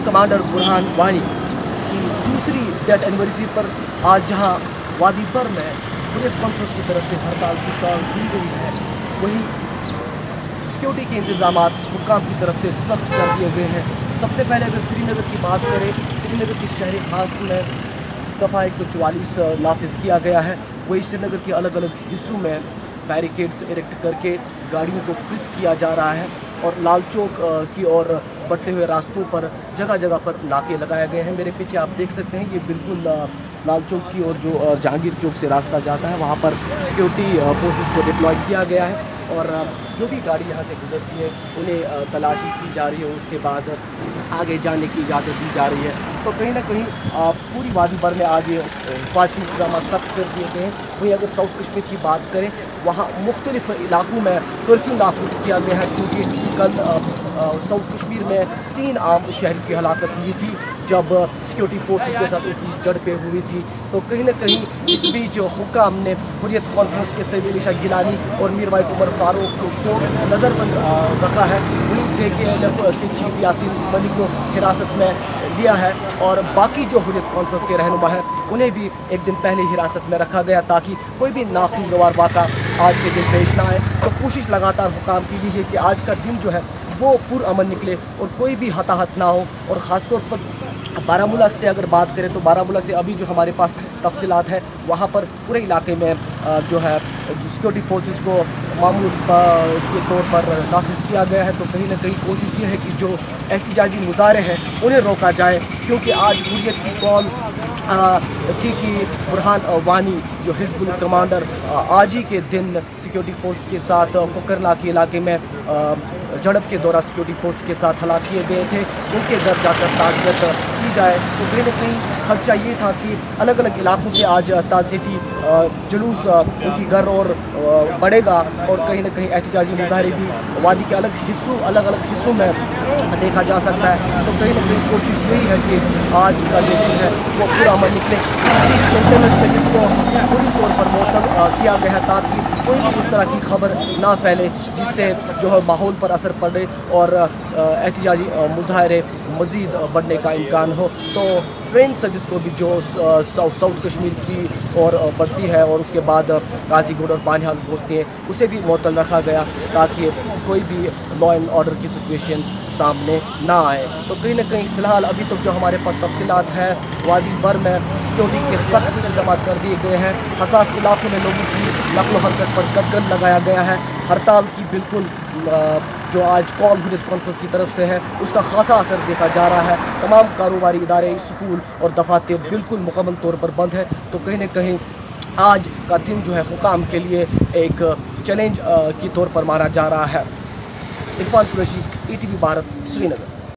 Commander Burhan Wani की दूसरी death anniversary पर आज जहां वादी पर में हुर्रियत कॉन्फ्रेंस की तरफ से हड़ताल की कॉल दी गई है, वहीं सिक्योरिटी के इंतजाम हुक्काम की तरफ से सख्त कर दिए गए हैं। सबसे पहले अगर श्रीनगर की बात करें, श्रीनगर की शहरी खास में दफ़ा 144 नाफिज किया गया है। वही श्रीनगर के अलग अलग हिस्सों में बैरिकेड्स इरेक्ट करके गाड़ियों को फ्रीज किया जा रहा है और लाल चौक की ओर बढ़ते हुए रास्तों पर जगह जगह पर नाके लगाए गए हैं। मेरे पीछे आप देख सकते हैं, ये बिल्कुल लाल चौक की ओर जो जहांगीर चौक से रास्ता जाता है, वहाँ पर सिक्योरिटी फोर्सेस को डिप्लॉय किया गया है और जो भी गाड़ी यहाँ से गुजरती है उन्हें तलाशी की जा रही है, उसके बाद आगे जाने की इजाज़त दी जा रही है। तो कहीं ना कहीं पूरी वादी भर में आज हिफाजती इंतजाम सख्त कर दिए गए हैं। वहीं अगर साउथ कश्मीर की बात करें, वहाँ मुख्तलिफ इलाकों में कर्फ्यू नाफिज किया गया है, क्योंकि कल साउथ कश्मीर में 3 आम शहरी की हलाकत हुई थी जब सिक्योरिटी फोर्सेस के साथ उनकी झड़पें हुई थी। तो कहीं ना कहीं इस बीच हुक्काम ने हुर्रियत कॉन्फ्रेंस के सैयद अली शाह गिलानी और मीर वाइफ उमर फारूक को नज़रबंद रखा है। वहीं JKLF के चीफ यासीन मलिक को हिरासत में लिया है और बाकी जो हुर्रियत कॉन्फ्रेंस के रहनुमा हैं उन्हें भी एक दिन पहले हिरासत में रखा गया ताकि कोई भी नाखुशगवार वाक़ा आज के दिन पेश ना आए। तो कोशिश लगातार हुक्काम की गई है कि आज का दिन जो है वो पुरअमन निकले और कोई भी हताहत ना हो। और ख़ासतौर पर बारामूला से अगर बात करें तो बारामूला से अभी जो हमारे पास तफसीलात है, वहाँ पर पूरे इलाके में जो है सिक्योरिटी फोर्सेस को मामूल के तौर पर नाफिज किया गया है। तो कहीं ना कहीं कोशिश ये है कि जो एहतिजाजी मुजाहरे हैं उन्हें रोका जाए, क्योंकि आज हुर्रियत की कॉल थी कि बुरहान वानी जो हिजबुल कमांडर आज ही के दिन सिक्योरिटी फोर्स के साथ कोकरला के इलाके में झड़प के दौरान सिक्योरिटी फोर्स के साथ हलाक किए गए थे, उनके घर जाकर ताज़ियत की जाए। तो कहीं न कहीं खदशा ये था कि अलग अलग इलाकों से आज ताज़ियती जुलूस उनकी घर और बढ़ेगा और कहीं न कहीं एहतिजाजी मुजाहरे भी वादी के अलग अलग हिस्सों में देखा जा सकता है। तो कहीं न कहीं कोशिश यही है कि आज का जो दिन है वो पूरा अमल निकले। इस बीच इंटरनेट सर्विस को पूरी तौर पर मुअत्तल किया गया है ताकि कोई भी उस तरह की खबर ना फैले जिससे जो है माहौल पर असर पड़े और एहतिजाजी मुजाहरे मज़ीद बढ़ने का इम्कान हो। तो ट्रेन सर्विस को भी जो साउथ कश्मीर की ओर बढ़ती है और उसके बाद काजीगुंड और बानिहाल पहुँचती है उसे भी मुअत्तल रखा गया ताकि कोई भी लॉ एंड ऑर्डर की सिचुएशन सामने ना आए। तो कहीं ना कहीं फ़िलहाल अभी तक जो हमारे पास तफसीलात है, वादी भर में सिक्योरिटी के सख्त इंतजाम कर दिए गए हैं। हसास इलाकों में लोगों की नक़्ल हरकत पर कटघरा लगाया गया है। हड़ताल की बिल्कुल जो आज कॉल हुर्रियत कॉन्फ्रेंस की तरफ से है उसका खासा असर देखा जा रहा है। तमाम कारोबारी इदारे, स्कूल और दफातर बिल्कुल मुकम्मल तौर पर बंद है। तो कहीं ना कहीं आज का दिन जो है हुकाम के लिए एक चैलेंज के तौर पर माना जा रहा है। इरफान कुरैशी, ETV भारत, श्रीनगर।